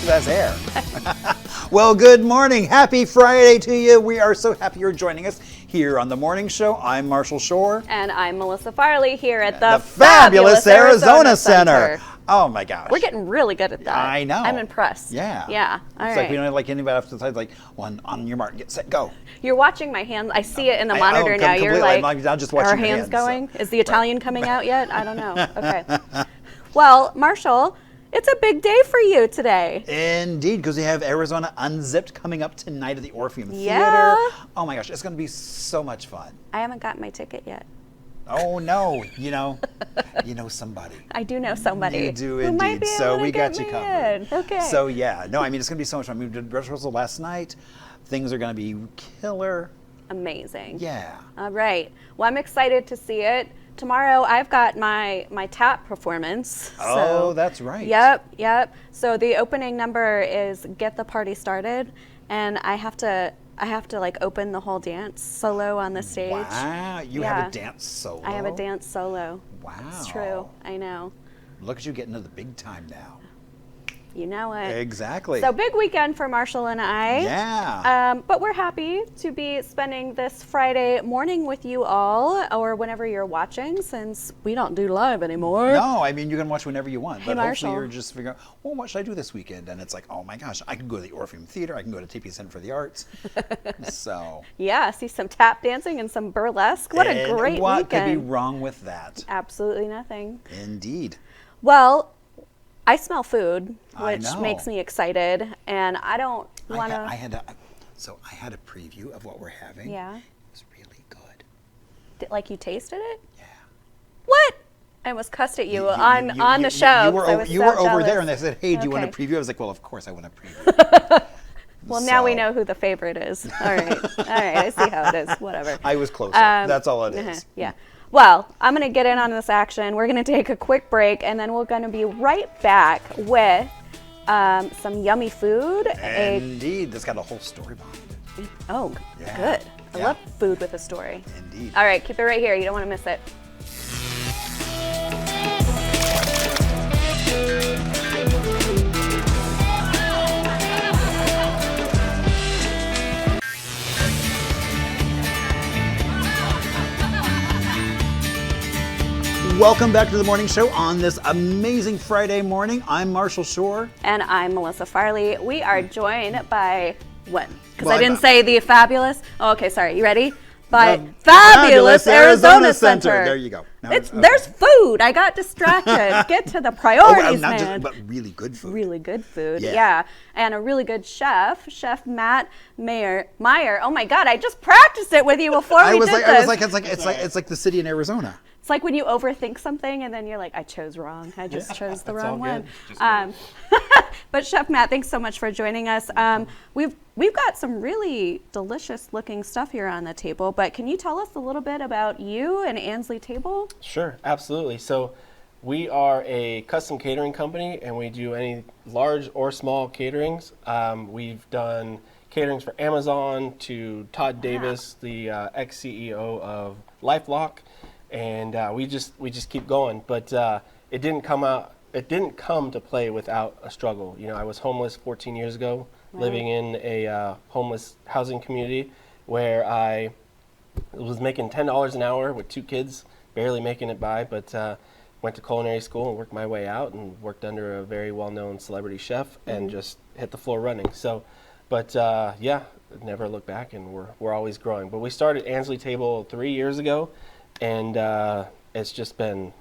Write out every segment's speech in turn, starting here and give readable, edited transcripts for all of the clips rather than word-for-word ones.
That's hair. Well, good morning. Happy Friday to you. We are so happy you're joining us here on the morning show. I'm Marshall Shore. And I'm Melissa Farley here at the fabulous Arizona Center. Oh my gosh. We're getting really good at that. I know. I'm impressed. Yeah. Yeah. All it's right. like we don't like anybody else besides like one on your mark, get set, go. You're watching my hands. I see it in the monitor now. You're like, I'm just watching are our your hands going? So. Is the Italian coming out yet? I don't know. Okay. Well, Marshall, it's a big day for you today. Indeed, because we have Arizona Unzipped coming up tonight at the Orpheum Yeah. Theater. Oh my gosh, it's going to be so much fun. I haven't gotten my ticket yet. Oh no, you know somebody. I do know somebody. You do who might indeed. be So able we to got get you me covered. in. Okay. So yeah, no, I mean it's going to be so much fun. We did dress rehearsal last night. Things are going to be killer. Amazing. Yeah. All right. Well, I'm excited to see it. Tomorrow I've got my tap performance. Oh, that's right. Yep. So the opening number is Get the Party Started, and I have to like open the whole dance solo on the stage. Wow, you have a dance solo? I have a dance solo. Wow. It's true. I know. Look at you getting to the big time now. You know it. Exactly. So big weekend for Marshall and I. Yeah. But we're happy to be spending this Friday morning with you all, or whenever you're watching, since we don't do live anymore. No, I mean you can watch whenever you want, but Marshall. hopefully you're just figuring out, well, what should I do this weekend? And it's like, oh my gosh, I can go to the Orpheum Theater, I can go to TP Center for the Arts. So. Yeah, see some tap dancing and some burlesque. What a great what weekend. could be wrong with that? Absolutely nothing. Indeed. Well, I smell food, I which know. makes me excited, and I don't want to. I had a preview of what we're having. Yeah. It was really good. Like you tasted it? Yeah. What? I almost cussed at you on the show. You were over there, and they said, "Hey, do you want a Okay. preview?" I was like, "Well, of course I want a preview." Well, now we So, know who the favorite is. All right. I see how it is. Whatever. I was closer. That's all it is. Yeah. Well, I'm going to get in on this action. We're going to take a quick break, and then we're going to be right back with some yummy food. Indeed, that's got a whole story behind it. Oh, Yeah. good. I Yeah. love food with a story. Indeed. All right, keep it right here. You don't want to miss it. Welcome back to the morning show on this amazing Friday morning. I'm Marshall Shore. And I'm Melissa Farley. We are joined by what? Because Well, I didn't I'm- say the fabulous. Oh, okay, sorry. You ready? By The Fabulous Arizona Center. There you go. Now There's food. I got distracted. Get to the priorities, not man. just, but really good food. Really good food, Yeah. yeah. And a really good chef, Chef Meyer. Oh my God, I just practiced it with you before we did this. It's like the city in Arizona. It's like when you overthink something and then you're like, I chose wrong. I just chose the wrong one. But Chef Matt, thanks so much for joining us. We've got some really delicious looking stuff here on the table, but can you tell us a little bit about you and Ansley Table? Sure, absolutely. So we are a custom catering company, and we do any large or small caterings. We've done caterings for Amazon to Todd Davis, the ex-CEO of LifeLock. And we just keep going, but it didn't come to play without a struggle. You know, I was homeless 14 years ago, living in a homeless housing community where I was making $10 an hour with 2 kids, barely making it by, but went to culinary school and worked my way out and worked under a very well-known celebrity chef and just hit the floor running. So, but yeah, never look back, and we're always growing. But we started Ansley Table 3 years ago. And it's just been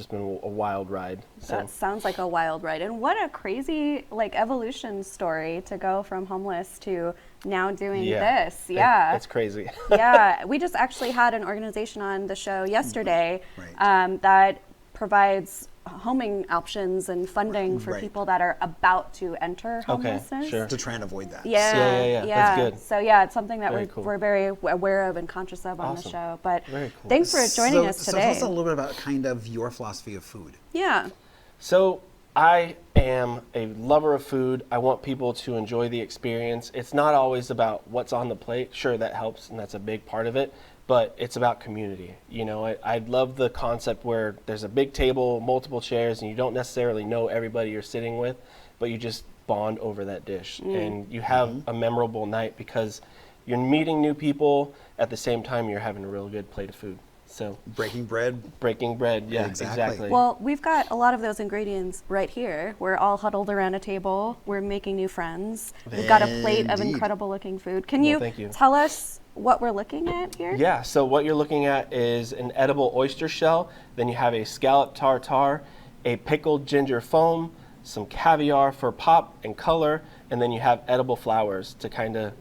a wild ride. So. That sounds like a wild ride. And what a crazy evolution story to go from homeless to now doing this. Yeah. It's crazy. Yeah. We just actually had an organization on the show yesterday that provides homing options and funding for people that are about to enter homelessness. Okay, sure. To try and avoid that. Yeah. That's good. So yeah, it's something that Cool. we're very aware of and conscious of on the show. But Very cool. thanks for joining us So today. tell us a little bit about kind of your philosophy of food. Yeah. So I am a lover of food. I want people to enjoy the experience. It's not always about what's on the plate. Sure, that helps, and that's a big part of it. But it's about community. You know, I love the concept where there's a big table, multiple chairs, and you don't necessarily know everybody you're sitting with, but you just bond over that dish, and you have a memorable night because you're meeting new people at the same time you're having a real good plate of food. So Breaking bread. yeah, Exactly. exactly. Well, we've got a lot of those ingredients right here. We're all huddled around a table. We're making new friends. We've got a plate of Indeed. incredible looking food. Can you thank you. tell us what we're looking at here? Yeah, so what you're looking at is an edible oyster shell, then you have a scallop tartare, a pickled ginger foam, some caviar for pop and color, and then you have edible flowers to kind of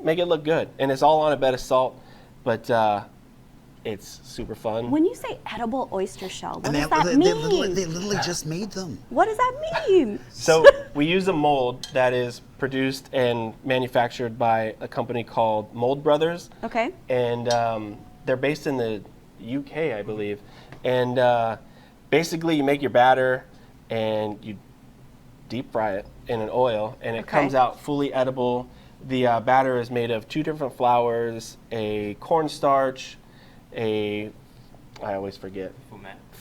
make it look good. And it's all on a bed of salt, but it's super fun. When you say edible oyster shell, what And does that they mean? literally just made them. What does that mean? So we use a mold that is produced and manufactured by a company called Mold Brothers. Okay. And they're based in the UK, I believe. And basically you make your batter and you deep fry it in an oil, and it comes out fully edible. The batter is made of 2 different flours, a cornstarch, I always forget.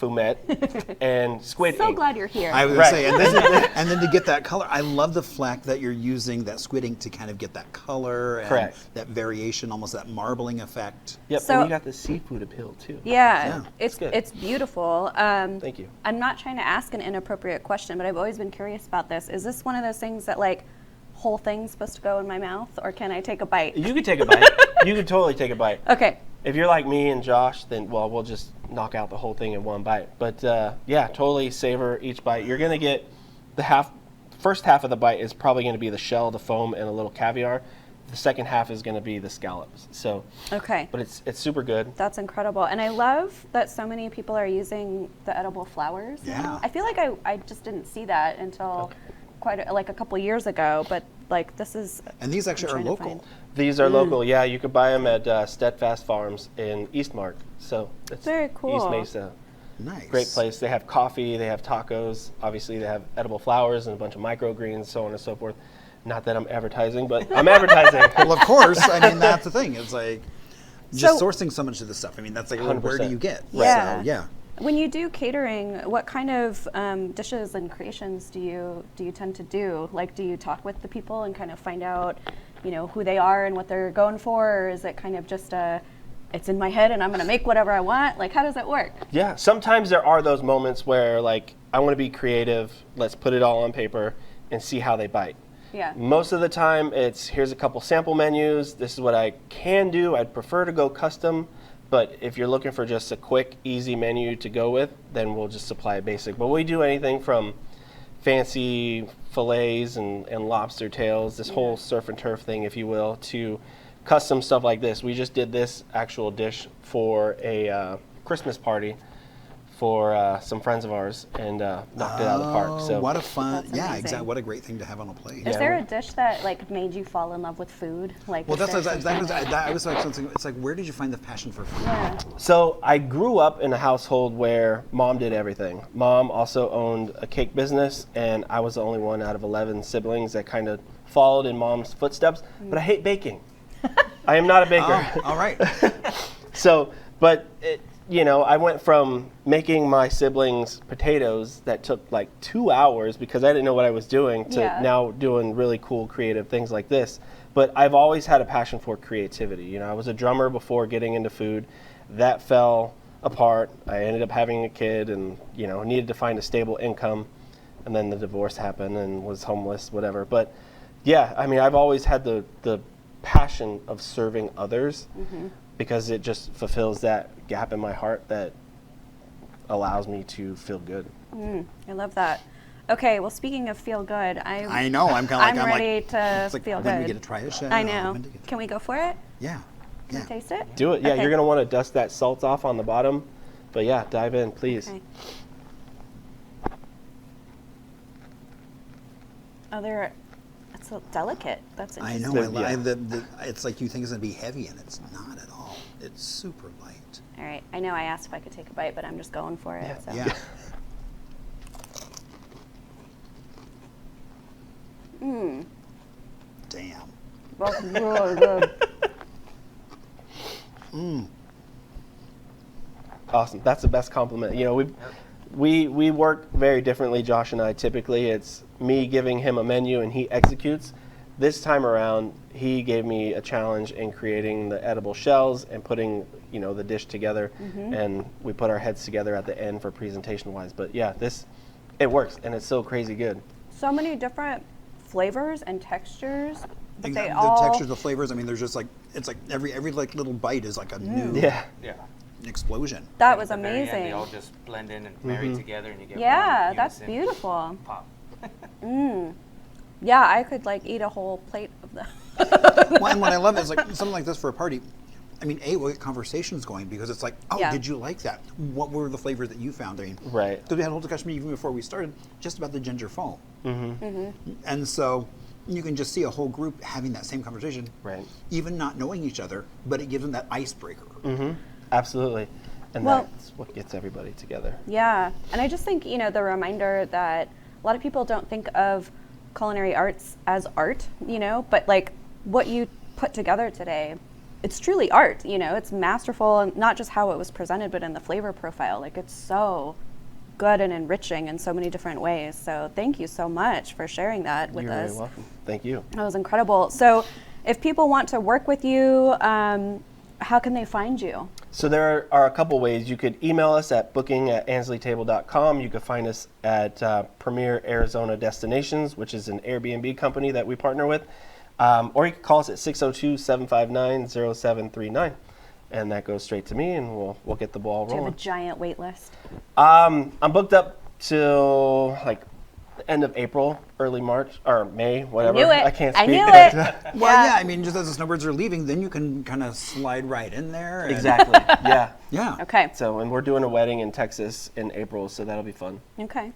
Fumet. And squid So ink. glad you're here. I was Right. saying, and then to get that color, I love the fact that you're using that squid ink to kind of get that color and Correct. that variation, almost that marbling effect. Yep, So- and you got the seafood appeal too. Yeah, it's good. it's beautiful. Thank you. I'm not trying to ask an inappropriate question, but I've always been curious about this. Is this one of those things that like whole thing's supposed to go in my mouth, or can I take a bite? You could take a bite. You could totally take a bite. Okay. If you're like me and Josh, then well, we'll just knock out the whole thing in one bite. But yeah, totally savor each bite. You're gonna get the first half of the bite is probably gonna be the shell, the foam, and a little caviar. The second half is gonna be the scallops. So, Okay. but it's super good. That's incredible. And I love that so many people are using the edible flowers now. Yeah. I feel like I just didn't see that until like a couple years ago, but like this is. And these actually are I'm trying to local. find- These are local. Yeah, you could buy them at Steadfast Farms in Eastmark. So it's Very cool. East Mesa. Nice. Great place. They have coffee, they have tacos. Obviously, they have edible flowers and a bunch of microgreens, so on and so forth. Not that I'm advertising, but I'm advertising. Well, of course. I mean, that's the thing. It's like just So- sourcing so much of the stuff. I mean, that's like, where do 100%. you get? Yeah. So, yeah. When you do catering, what kind of dishes and creations do you tend to do? Like, do you talk with the people and kind of find out, who they are and what they're going for, or is it kind of just it's in my head and I'm going to make whatever I want? Like, how does that work? Yeah, sometimes there are those moments where, like, I want to be creative. Let's put it all on paper and see how they bite. Yeah. Most of the time, it's here's a couple sample menus. This is what I can do. I'd prefer to go custom. But if you're looking for just a quick, easy menu to go with, then we'll just supply a basic. But we do anything from fancy fillets and lobster tails, this whole surf and turf thing, if you will, to custom stuff like this. We just did this actual dish for a Christmas party for some friends of ours and knocked it out of the park. So What a fun, That's yeah, amazing. exactly. What a great thing to have on a plate. Is there a dish that like made you fall in love with food? Like, Well, is that's there something I was like something. It's like, where did you find the passion for food? Yeah. So I grew up in a household where mom did everything. Mom also owned a cake business, and I was the only one out of 11 siblings that kind of followed in mom's footsteps. But I hate baking. I am not a baker. Oh, all right. So, but I went from making my siblings potatoes that took like 2 hours because I didn't know what I was doing to Yeah. now doing really cool creative things like this. But I've always had a passion for creativity. I was a drummer before getting into food. That fell apart. I ended up having a kid and, needed to find a stable income. And then the divorce happened and was homeless, whatever. But yeah, I mean, I've always had the passion of serving others. Because it just fulfills that gap in my heart that allows me to feel good. I love that. Okay, well, speaking of feel good, I know. I'm kind of like I'm ready to it's like, feel when good. we get to try a shell. I know. when to get- Can we go for it? Yeah. Can Yeah. we taste it? Do it. Yeah, Okay. you're going to want to dust that salt off on the bottom. But yeah, dive in, please. Okay. It's so delicate. That's I interesting. know. Yeah. It's like you think it's gonna be heavy, and it's not at all. It's super light. All right. I know I asked if I could take a bite, but I'm just going for it. So. Yeah. Damn. That's really good. Awesome. That's the best compliment. We work very differently, Josh and I. Typically, it's me giving him a menu and he executes. This time around, he gave me a challenge in creating the edible shells and putting, the dish together, and we put our heads together at the end for presentation-wise. But yeah, it works, and it's so crazy good. So many different flavors and textures. But The textures, the flavors. I mean, there's just it's like every little bite is like a new explosion. That was At the very end, amazing. they all just blend in and marry together, and you get Yeah, one that's unison beautiful. pop. Yeah, I could eat a whole plate of them. Well, and what I love is something like this for a party. I mean, we'll get conversations going because it's like, oh, Yeah. did you like that? What were the flavors that you found? I mean, Right. because we had a whole discussion even before we started just about the ginger foam. And so you can just see a whole group having that same conversation, Right. even not knowing each other, but it gives them that icebreaker. Absolutely. And Well- that's what gets everybody together. Yeah, and I just think, the reminder that a lot of people don't think of culinary arts as art, but what you put together today, it's truly art, it's masterful, and not just how it was presented, but in the flavor profile. It's so good and enriching in so many different ways. So thank you so much for sharing that with You're us. very welcome. Thank you. That was incredible. So if people want to work with you, how can they find you? So there are a couple ways. You could email us at booking@ansleytable.com. You could find us at Premier Arizona Destinations, which is an Airbnb company that we partner with. Or you can call us at 602-759-0739. And that goes straight to me, and we'll get the ball Do you have rolling. a giant wait list? I'm booked up till the end of April, early March, or May, whatever. Knew it. I can't I speak. knew it. Well, yeah, I mean, just as the snowbirds are leaving, then you can kind of slide right in there. And Exactly, yeah. Yeah. Okay. So, and we're doing a wedding in Texas in April, so that'll be fun. Okay.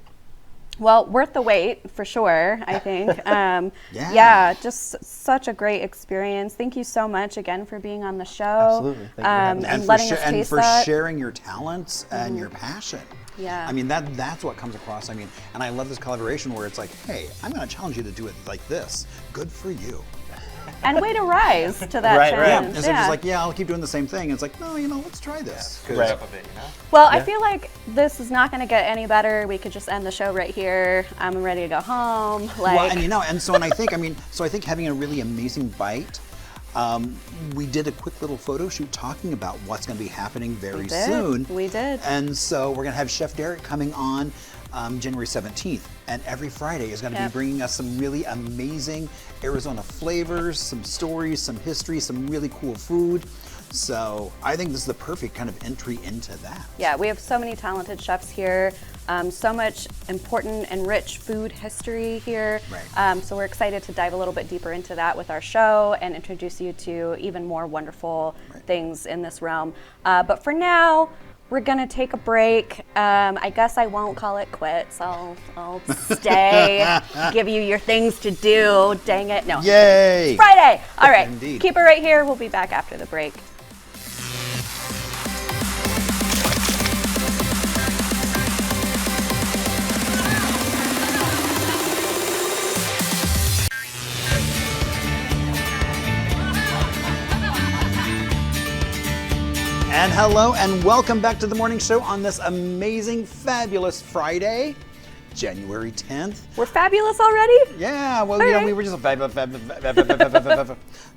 Well, worth the wait for sure, I think. Yeah. Just such a great experience. Thank you so much again for being on the show. Absolutely. Thank you for having me. And for letting us taste for that. sharing your talents and your passion. Yeah. I mean, that's what comes across. I mean, and I love this collaboration where it's like, hey, I'm going to challenge you to do it like this. Good for you. And way to rise to that Right, right. Yeah. challenge. Instead of just like, yeah, I'll keep doing the same thing. It's like, no, let's try this. 'Cause- Right. Up a bit, Well, I feel like this is not going to get any better. We could just end the show right here. I'm ready to go home. Well, and I think having a really amazing bite. We did a quick little photo shoot talking about what's going to be happening very soon. We did. And so we're going to have Chef Derek coming on January 17th. And every Friday is going to be bringing us some really amazing Arizona flavors, some stories, some history, some really cool food. So I think this is the perfect kind of entry into that. Yeah, we have so many talented chefs here, so much important and rich food history here. Right. So we're excited to dive a little bit deeper into that with our show and introduce you to even more wonderful things in this realm. But for now, we're gonna take a break. I guess I won't call it quits. I'll stay, give you your things to do. Dang it, no. Yay! Friday. All right, Indeed. keep it right here. We'll be back after the break. And hello and welcome back to the morning show on this amazing, fabulous Friday, January 10th. We're fabulous already? Yeah, well, Okay. we were just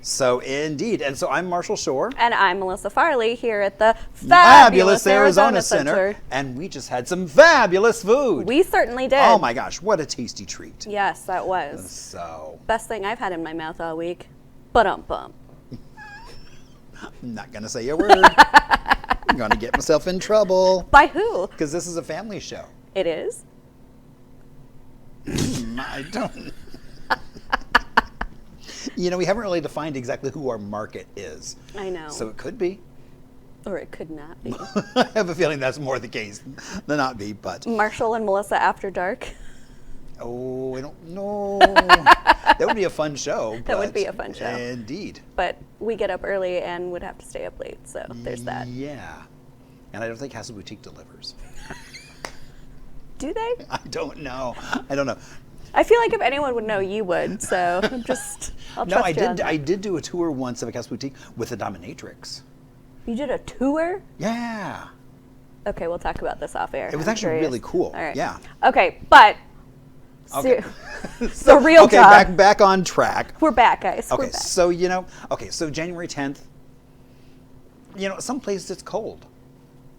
so indeed. And so I'm Marshall Shore. And I'm Melissa Farley here at the Fabulous Arizona Center. And we just had some fabulous food. We certainly did. Oh my gosh, what a tasty treat. Yes, that was. So, Best thing I've had in my mouth all week. Ba-dum-bum. I'm not going to say a word. I'm going to get myself in trouble. By who? Because this is a family show. It is? I don't. We haven't really defined exactly who our market is. I know. So it could be. Or it could not be. I have a feeling that's more the case than not be, but. Marshall and Melissa After Dark. Oh, I don't know. That would be a fun show. That would but- be a fun show. Indeed. But we get up early and would have to stay up late, so there's that. Yeah. And I don't think Hassel Boutique delivers. Do they? I don't know. I don't know. I feel like if anyone would know, you would, so I'll No, trust I you on did. that. I did do a tour once of a Hassel Boutique with a dominatrix. You did a tour? Yeah. Okay, we'll talk about this off air. It was I'm actually curious. really cool. All right. Yeah. Okay, but Okay. the real okay, job. back on track. We're back, guys. We're Okay, back. so January 10th, some places it's cold.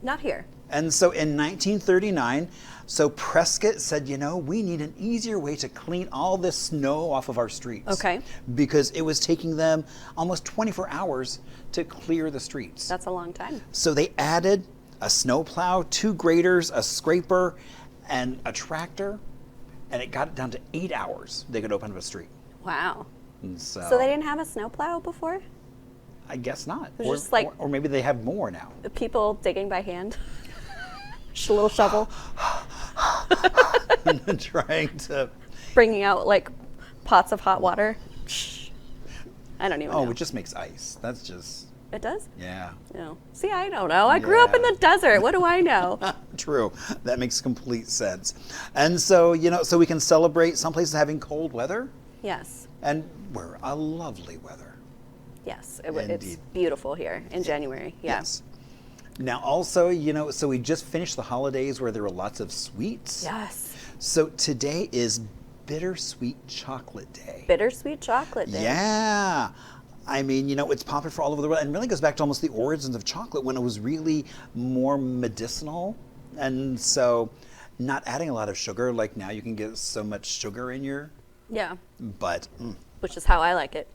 Not here. And so in 1939, so Prescott said, we need an easier way to clean all this snow off of our streets. Okay. Because it was taking them almost 24 hours to clear the streets. That's a long time. So they added a snowplow, 2 graders, a scraper, and a tractor, and it got it down to 8 hours they could open up a street. Wow. And So they didn't have a snowplow before? I guess not. was just like- or maybe they have more now. The people digging by hand? Just a little shovel? Trying to. Bringing out like pots of hot water? I don't even know. Oh, it just makes ice. That's just. It does? Yeah. No. See, I don't know. I grew up in the desert. What do I know? True. That makes complete sense. And so, so we can celebrate some places having cold weather, Yes. and we're a lovely weather. Yes. It's Indeed. beautiful here in January. Yeah. Yes. Now, also, so we just finished the holidays where there were lots of sweets. Yes. So today is Bittersweet Chocolate Day. Bittersweet chocolate day. Yeah. I mean, it's popular for all over the world, and really goes back to almost the origins of chocolate when it was really more medicinal. And so not adding a lot of sugar, like now you can get so much sugar in your, Yeah. but Which is how I like it.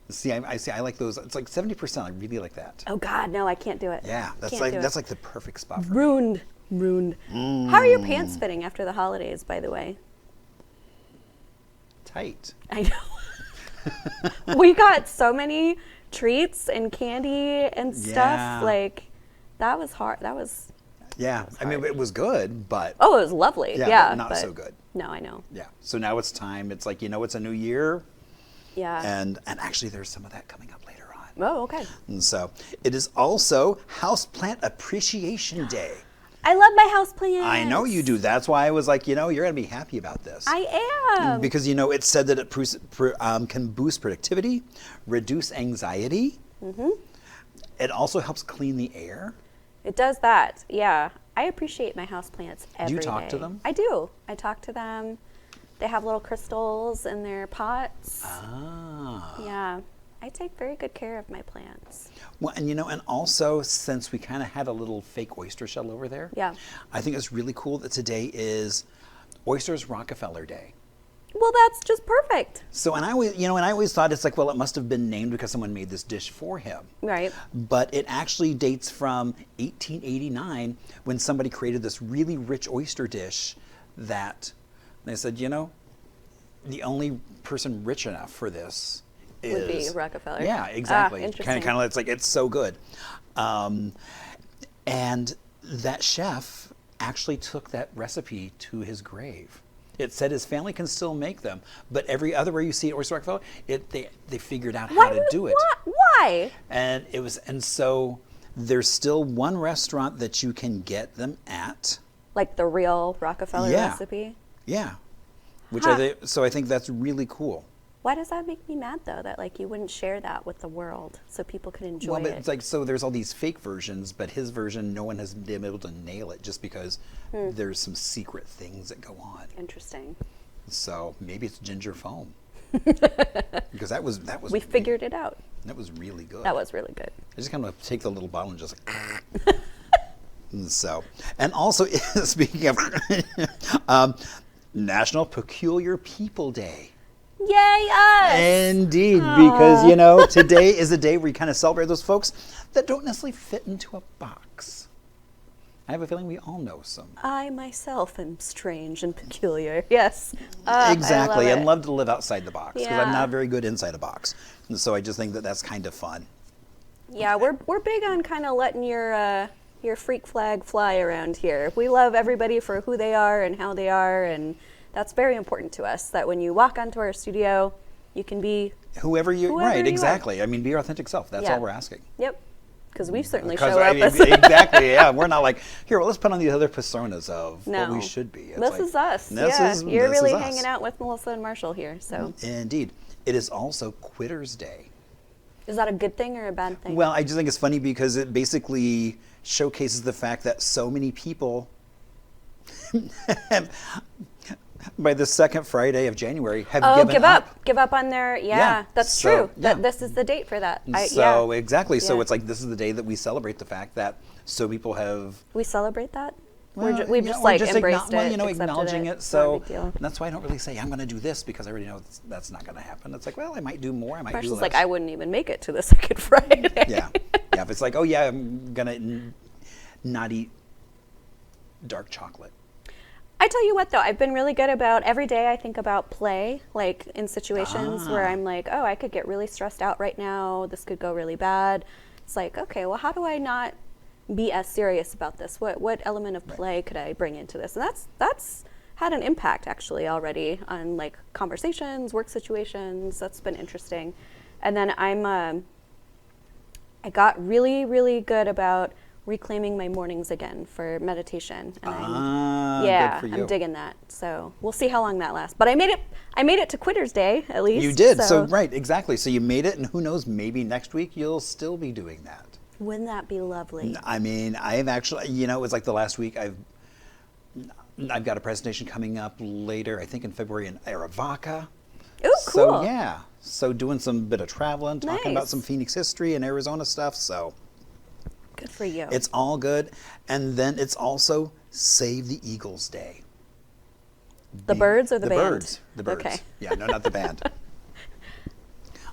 see, I like those. It's like 70%. I really like that. Oh God, no, I can't do it. Yeah, Can't do that's it. like the perfect spot for me. Ruined. How are your pants fitting after the holidays, by the way? Tight. I know. We got so many treats and candy and stuff. Yeah. Like, that was hard. That was, Yeah, I mean, it was good, but oh, it was lovely. yeah, Yeah. but not so good. No, I know. Yeah. So now it's time. It's like, it's a new year, Yeah. and actually there's some of that coming up later on. Oh, okay. And so it is also Houseplant Appreciation Day. I love my houseplants. I know you do. That's why I was like, you're going to be happy about this. I am. Because, it said that it can boost productivity, reduce anxiety. Mm-hmm. It also helps clean the air. It does that. Yeah. I appreciate my houseplants every day. Do you talk to them? I do. I talk to them. They have little crystals in their pots. Ah. Yeah. I take very good care of my plants. Well, and and also since we kind of had a little fake oyster shell over there, Yeah. I think it's really cool that today is Oysters Rockefeller Day. Well, that's just perfect. So, and I always thought it's like, well, it must have been named because someone made this dish for him. Right. But it actually dates from 1889 when somebody created this really rich oyster dish that they said, the only person rich enough for this Would be Rockefeller. Yeah, exactly. Interesting. Kind of, it's like, it's so good. And that chef actually took that recipe to his grave. It said his family can still make them, but every other where you see Oyster Rockefeller, they figured out how to do it. Why? And so there's still one restaurant that you can get them at. Like the real Rockefeller Yeah. recipe? Yeah. Huh. So I think that's really cool. Why does that make me mad though? That like you wouldn't share that with the world so people could enjoy Well, but it. it's like, so there's all these fake versions, but his version, no one has been able to nail it just because there's some secret things that go on. Interesting. So maybe it's ginger foam. Because that was We figured it out. That was really good. That was really good. I just kind of take the little bottle and just like. And also, speaking of National Peculiar People Day. Yay us! Indeed, because today is a day where you kind of celebrate those folks that don't necessarily fit into a box. I have a feeling we all know some. I myself am strange and peculiar. Yes. Exactly, I and love to live outside the box because I'm Yeah. not very good inside a box. And so I just think that that's kind of fun. Yeah, we're big on kind of letting your freak flag fly around here. We love everybody for who they are and how they are, and that's very important to us. That when you walk onto our studio, you can be Whoever you Whoever right, you exactly. I mean, be your authentic self. That's Yeah. all we're asking. Yep. Because we certainly Because show up as exactly, yeah. We're not like, here, well, let's put on the other personas of No. what we should be. It's This like, is us. this Yeah. is- You're this is really us. hanging out with Melissa and Marshall here. So Indeed. It is also Quitter's Day. Is that a good thing or a bad thing? Well, I just think it's funny because it basically showcases the fact that so many people by the second Friday of January have given up. Give up on their, that's true. This is the date for that. Exactly. So Yeah. it's like, this is the day that we celebrate the fact that so people have. We celebrate that? Well, We've just like embraced it, acknowledging it. It's not a So big deal. that's why I don't really say I'm going to do this, because I already know that's not going to happen. It's like, well, I might do more. I might do Marshall's less. like, I wouldn't even make it to the second Friday. Yeah. If it's like, oh yeah, I'm going to not eat dark chocolate. I tell you what, though, I've been really good about every day I think about play, like in situations where I'm like, oh, I could get really stressed out right now. This could go really bad. It's like, okay, well, how do I not be as serious about this? What element of play could I bring into this? And that's had an impact actually already on like conversations, work situations. That's been interesting. And then I got really, really good about reclaiming my mornings again for meditation. And good for you. I'm digging that. So we'll see how long that lasts. But I made it to Quitter's Day at least. You did. So right, exactly. So you made it, and who knows, maybe next week you'll still be doing that. Wouldn't that be lovely? I mean, I've actually, it was like the last week I've got a presentation coming up later, I think in February in Arivaca. Ooh, cool. So so doing some bit of traveling, talking about Nice. some Phoenix history and Arizona stuff. So Good for you. it's all good. And then it's also Save the Eagles Day. The birds or the band? Birds. The birds. Okay. Yeah, no, not the band.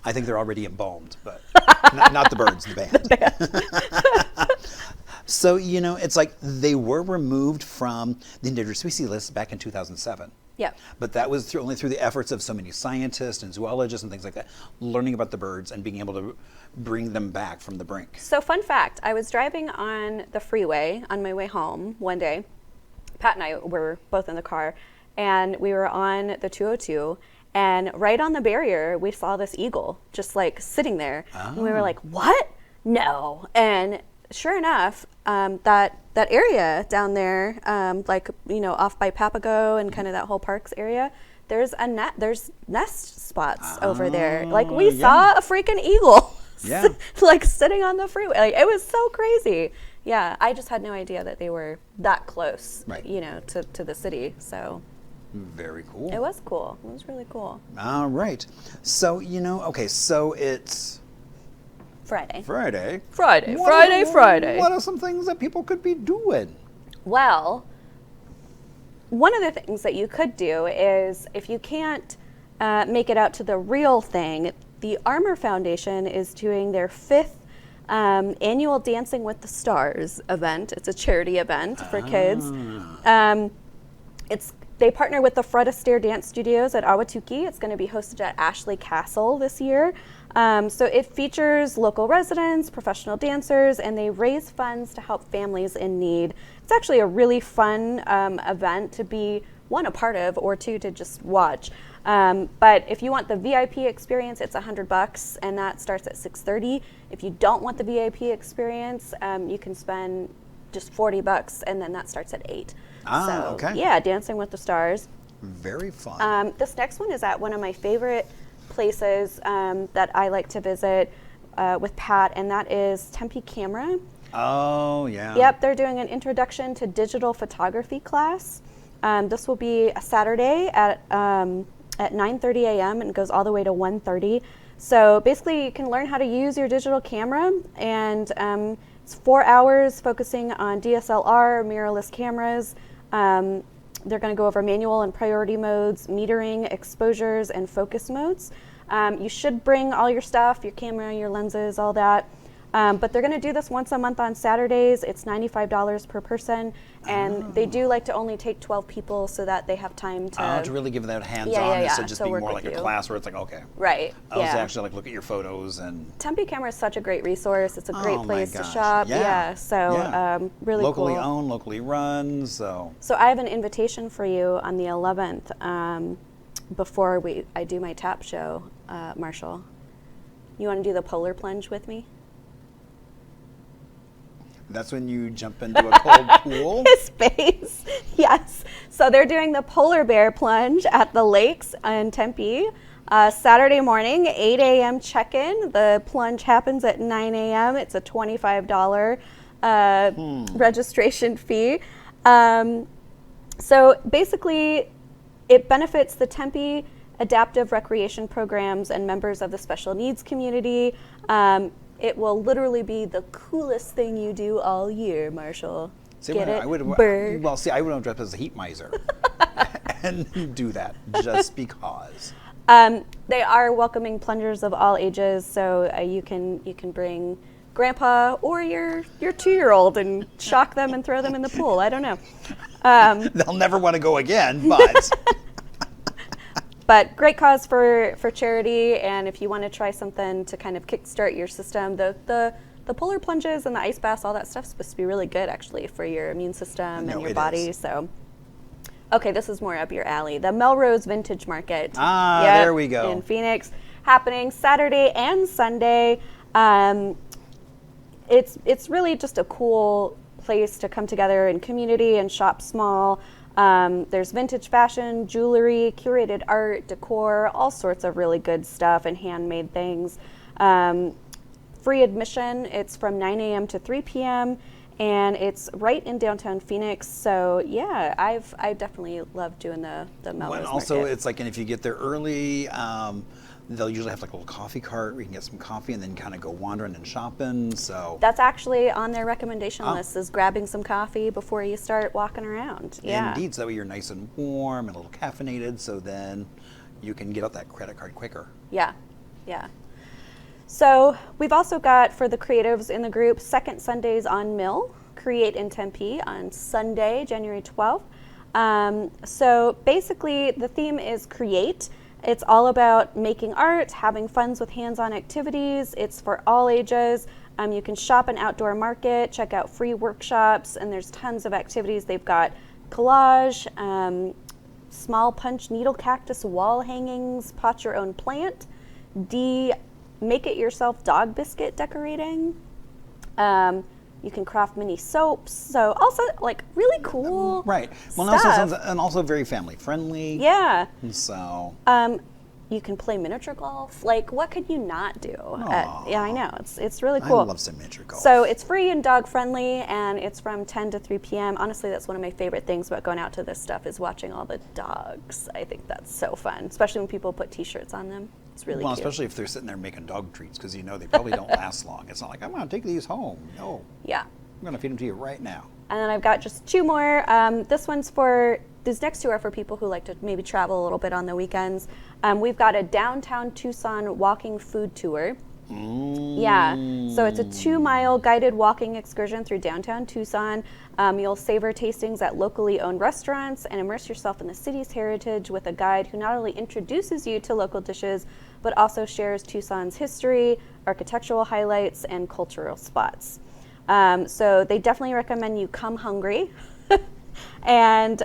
I think they're already embalmed, but not the birds, the band. So, it's like they were removed from the endangered species list back in 2007. Yeah. But that was only through the efforts of so many scientists and zoologists and things like that, learning about the birds and being able to bring them back from the brink. So fun fact, I was driving on the freeway on my way home one day. Pat and I were both in the car, and we were on the 202, and right on the barrier, we saw this eagle just like sitting there. And we were like, what? No. And sure enough, that area down there, off by Papago and kind of that whole parks area, there's nest spots over there. Like we saw a freaking eagle, like sitting on the freeway. Like it was so crazy. Yeah, I just had no idea that they were that close, to the city. So very cool. It was cool. It was really cool. All right. So, so it's Friday. Friday. Friday. What are some things that people could be doing? Well, one of the things that you could do is if you can't make it out to the real thing, the Armor Foundation is doing their 5th annual Dancing with the Stars event. It's a charity event for kids. They partner with the Fred Astaire Dance Studios at Ahwatukee. It's going to be hosted at Ashley Castle this year. So it features local residents, professional dancers, and they raise funds to help families in need. It's actually a really fun event to be, one, a part of, or two, to just watch. But if you want the VIP experience, it's $100, and that starts at 6:30. If you don't want the VIP experience, you can spend just $40, and then that starts at 8. Okay. Yeah, Dancing with the Stars. Very fun. This next one is at one of my favorite places that I like to visit with Pat, and that is Tempe Camera. Oh, yeah. Yep, they're doing an introduction to digital photography class. This will be a Saturday at 9:30 a.m. and goes all the way to 1:30. So basically, you can learn how to use your digital camera, and it's 4 hours focusing on DSLR, mirrorless cameras. They're going to go over manual and priority modes, metering, exposures, and focus modes. You should bring all your stuff, your camera, your lenses, all that. But they're going to do this once a month on Saturdays. It's $95 per person, and they do like to only take 12 people so that they have time to really give that hands-on instead of just being work more like with a you. class where it's like, okay. Right. I'll actually look at your photos and. Tempe Camera is such a great resource. It's a great Oh my place to gosh. Yeah. Yeah. Really locally cool. owned, locally run. So I have an invitation for you on the 11th before I do my tap show, Marshall. You want to do the polar plunge with me? that's when you jump into a cold pool. His face. Yes. So they're doing the polar bear plunge at the lakes in Tempe. Saturday morning, 8 a.m. check-in. The plunge happens at 9 a.m. It's a $25 registration fee. So basically, it benefits the Tempe adaptive recreation programs and members of the special needs community. It will literally be the coolest thing you do all year, Marshall. Get it? Bird. Well, see, I would dress as a heat miser and do that just because. They are welcoming plungers of all ages, so you can bring grandpa or your 2-year-old and shock them and throw them in the pool. I don't know. They'll never want to go again, but. But great cause for charity, and if you want to try something to kind of kickstart your system, the polar plunges and the ice baths, all that stuff's supposed to be really good actually for your immune system and your body. So, okay, this is more up your alley. The Melrose Vintage Market. There we go. In Phoenix, happening Saturday and Sunday. It's really just a cool place to come together in community and shop small. There's vintage fashion, jewelry, curated art, decor, all sorts of really good stuff and handmade things. Free admission. It's from 9 a.m. to 3 p.m. and it's right in downtown Phoenix. So yeah, I definitely love doing the Melrose And also, Market. it's like, and if you get there early, they'll usually have like a little coffee cart where you can get some coffee and then kind of go wandering and shopping. So That's actually on their recommendation list, is grabbing some coffee before you start walking around. Yeah. Indeed, so that way you're nice and warm and a little caffeinated, so then you can get out that credit card quicker. Yeah, yeah. So we've also got, for the creatives in the group, Second Sundays on Mill, Create in Tempe on Sunday, January 12th. So basically the theme is create. It's all about making art, having fun with hands-on activities. It's for all ages. You can shop an outdoor market, check out free workshops, and there's tons of activities. They've got collage, small punch needle cactus wall hangings, pot your own plant, make it yourself dog biscuit decorating. You can craft mini soaps. So also like really cool. Right. Well, stuff. and also very family friendly. Yeah. And so. You can play miniature golf. Like, what could you not do? Yeah, I know. It's really cool. I love some miniature golf. So it's free and dog friendly, and it's from 10 to 3 p.m. Honestly, that's one of my favorite things about going out to this stuff is watching all the dogs. I think that's so fun, especially when people put T-shirts on them. It's really cute. Especially if they're sitting there making dog treats, because you know they probably don't last long. It's not like, I'm going to take these home. No. Yeah. I'm going to feed them to you right now. And then I've got just 2 more. These next 2 are for people who like to maybe travel a little bit on the weekends. We've got a downtown Tucson walking food tour. Yeah, so it's a 2-mile guided walking excursion through downtown Tucson. You'll savor tastings at locally owned restaurants and immerse yourself in the city's heritage with a guide who not only introduces you to local dishes, but also shares Tucson's history, architectural highlights, and cultural spots. So they definitely recommend you come hungry and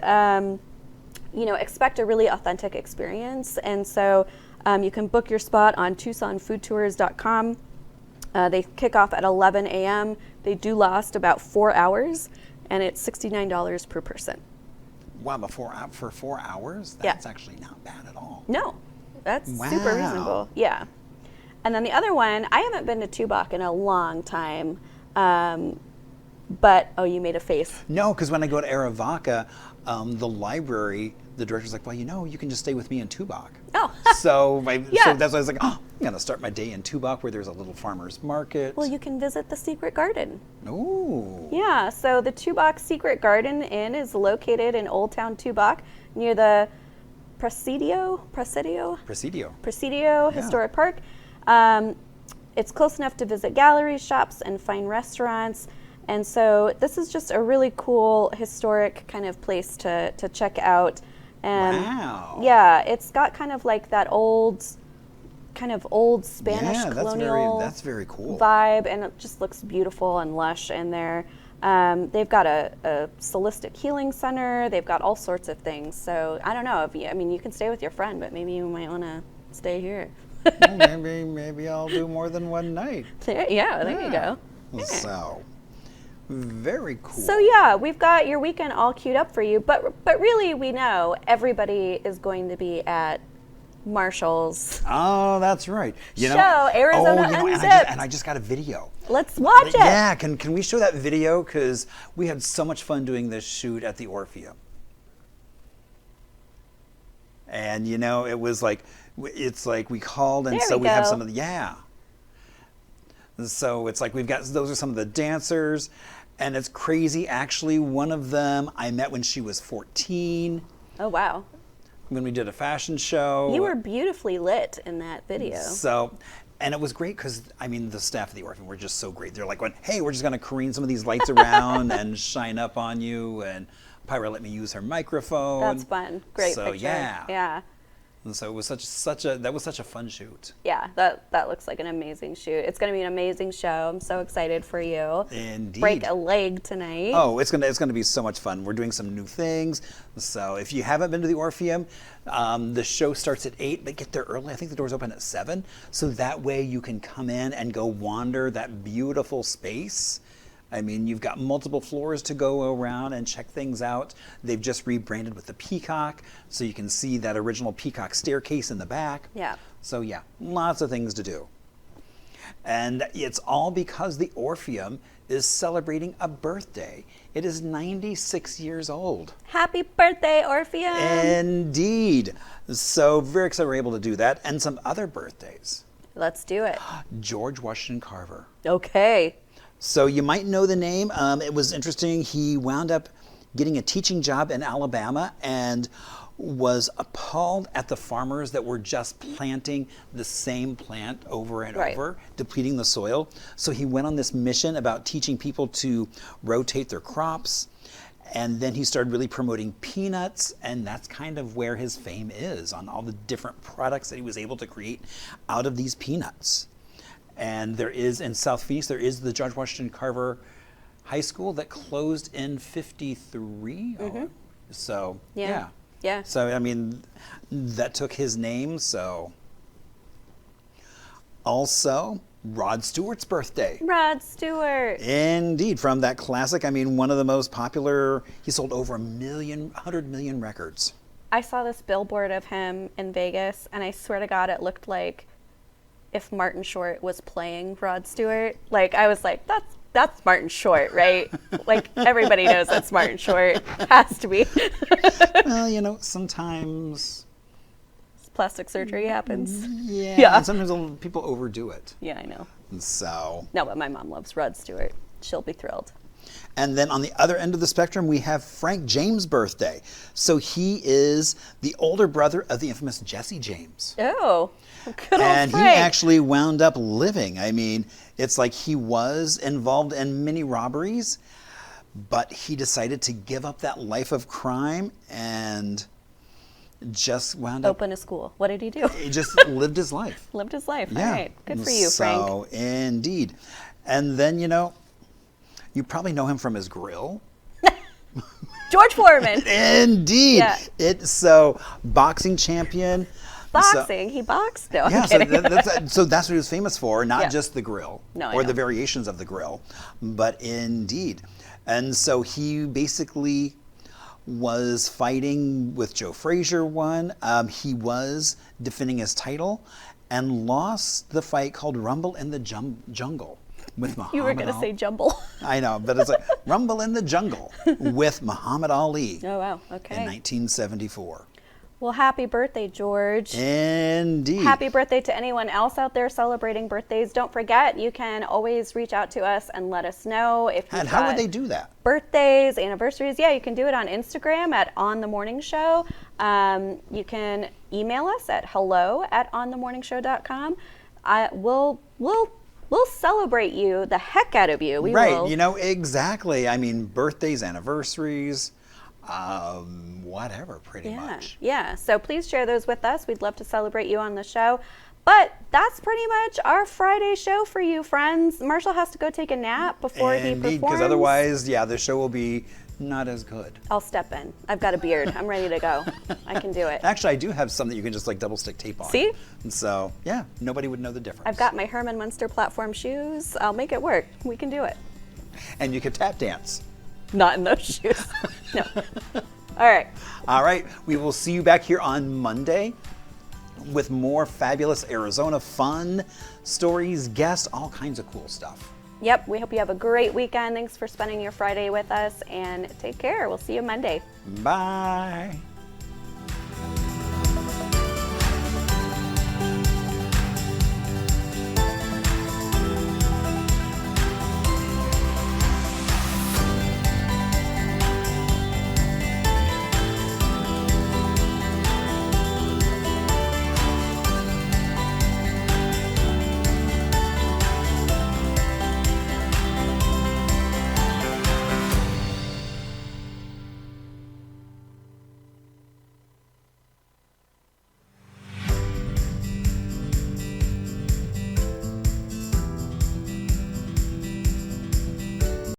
expect a really authentic experience. And so you can book your spot on TucsonFoodTours.com. They kick off at 11 a.m. They do last about 4 hours, and it's $69 per person. Wow, for 4 hours? That's actually not bad at all. No, that's super reasonable. Yeah. And then the other one, I haven't been to Tubac in a long time. But, you made a face. No, because when I go to Arivaca, the library, the director's like, well, you can just stay with me in Tubac. Oh. So that's why I was like, I'm going to start my day in Tubac where there's a little farmer's market. Well, you can visit the Secret Garden. Ooh. Yeah, so the Tubac Secret Garden Inn is located in Old Town Tubac near the Presidio Historic Park. It's close enough to visit galleries, shops, and fine restaurants. And so this is just a really cool historic kind of place to check out. And wow. Yeah, it's got kind of like that old Spanish colonial that's very cool vibe, and it just looks beautiful and lush in there. They've got a holistic healing center. They've got all sorts of things. So I don't know you can stay with your friend, but maybe you might want to stay here. Well, maybe I'll do more than one night. There you go. Yeah. So, very cool. So yeah, we've got your weekend all queued up for you, but really we know everybody is going to be at Marshall's Oh, that's right. show, Arizona Unzipped. And I just got a video. Let's watch it. Yeah, can we show that video? Because we had so much fun doing this shoot at the Orpheum. And it was like, it's like we called, and There so we we have go. some of the, And so it's like those are some of the dancers, and it's crazy. Actually, one of them I met when she was 14, Oh, wow. when we did a fashion show. You were beautifully lit in that video. So, and it was great because, the staff at the Orpheum were just so great. They're like, hey, we're just going to careen some of these lights around and shine up on you. And Pyra let me use her microphone. That's fun. Great so, picture. Yeah. Yeah. And so it was such a fun shoot. Yeah, that looks like an amazing shoot. It's going to be an amazing show. I'm so excited for you. Indeed. Break a leg tonight. Oh, it's gonna be so much fun. We're doing some new things. So if you haven't been to the Orpheum, the show starts at 8, but get there early. I think the doors open at 7. So that way you can come in and go wander that beautiful space. You've got multiple floors to go around and check things out. They've just rebranded with the Peacock, so you can see that original Peacock staircase in the back. Yeah. So yeah, lots of things to do. And it's all because the Orpheum is celebrating a birthday. It is 96 years old. Happy birthday, Orpheum. Indeed. So very excited we're able to do that. And some other birthdays. Let's do it. George Washington Carver. Okay. So you might know the name. It was interesting. He wound up getting a teaching job in Alabama and was appalled at the farmers that were just planting the same plant over and Right. over, depleting the soil. So he went on this mission about teaching people to rotate their crops. And then he started really promoting peanuts, and that's kind of where his fame is, on all the different products that he was able to create out of these peanuts. And there is, in South Phoenix, there is the George Washington Carver High School that closed in 53. So, yeah. Yeah. So, that took his name, so. Also, Rod Stewart's birthday. Rod Stewart. Indeed, from that classic, one of the most popular, he sold over 100 million records. I saw this billboard of him in Vegas, and I swear to God, it looked like if Martin Short was playing Rod Stewart. Like, I was like, that's Martin Short, right? Like, everybody knows that's Martin Short. Has to be. Well, sometimes. Plastic surgery happens. Yeah. And sometimes people overdo it. Yeah, I know. So. No, but my mom loves Rod Stewart. She'll be thrilled. And then on the other end of the spectrum, we have Frank James' birthday. So he is the older brother of the infamous Jesse James. Oh, good old And Frank. he actually wound up living. It's like he was involved in many robberies, but he decided to give up that life of crime and just wound up. Open a school. What did he do? He just lived his life. Lived his life. Yeah. All right. Good for you, Frank. So, indeed. And then, you probably know him from his grill. George Foreman. Indeed. Yeah. Boxing champion. Boxing. He boxed? No, I'm Yeah, kidding. so that's what he was famous for, not Yeah. just the grill No, I or know. the variations of the grill, but indeed. And so he basically was fighting with Joe Frazier one. He was defending his title and lost the fight called Rumble in the Jungle with Muhammad You were going to say jumble. I know, but it's like Rumble in the Jungle with Muhammad Ali Oh, wow. Okay. in 1974. Well, happy birthday, George. Indeed. Happy birthday to anyone else out there celebrating birthdays. Don't forget, you can always reach out to us and let us know if you've And how got would they do that? birthdays, anniversaries. Yeah, you can do it on Instagram at On The Morning Show. You can email us at hello@onthemorningshow.com. We'll celebrate you, the heck out of you. We Right, will. exactly. Birthdays, anniversaries, whatever, pretty much. Yeah. So please share those with us. We'd love to celebrate you on the show. But that's pretty much our Friday show for you, friends. Marshall has to go take a nap before he Indeed, performs. because otherwise, the show will be not as good. I'll step in. I've got a beard. I'm ready to go. I can do it. Actually, I do have some that you can just double stick tape on. See? And so, yeah, nobody would know the difference. I've got my Herman Munster platform shoes. I'll make it work. We can do it. And you could tap dance. Not in those shoes. No. All right. All right, we will see you back here on Monday with more fabulous Arizona fun, stories, guests, all kinds of cool stuff. Yep, we hope you have a great weekend. Thanks for spending your Friday with us, and take care. We'll see you Monday. Bye.